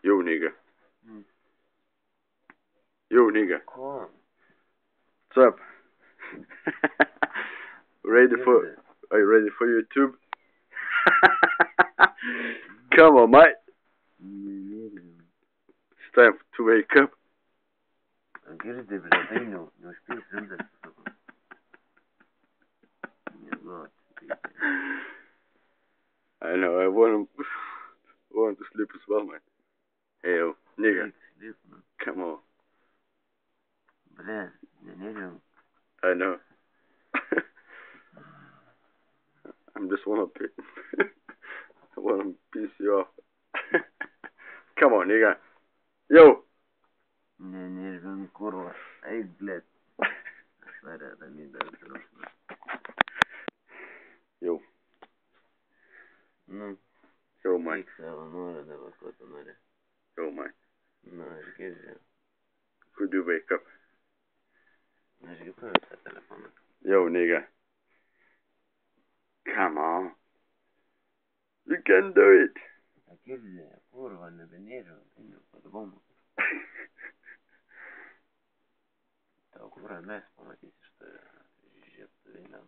Yo, nigga. Yo, nigga. Ko? What's up? Are you ready for YouTube? Come on, mate. It's time to wake up. Girdi, блядь, не успел срезать. I know, I want to sleep as well, man. Hey, yo, nigga. Sleep, man. Come on. Блядь, я не верю. I know. I'm just wanna piss you off. Come on, nigga. Yo. Не верю, курва. Эй, блядь. Смотри, это не дает страшно. Yo. Ну. Yo, man. Иксава, нора, да, вакота, нора. Yo, man. Ну, жгежи. Could you wake up? Жги просто телефон. Yo, nigga. Come on. You can do it. А girdi, курва, не верю. По-любому. Да, курва, нас помогите, что жжет война.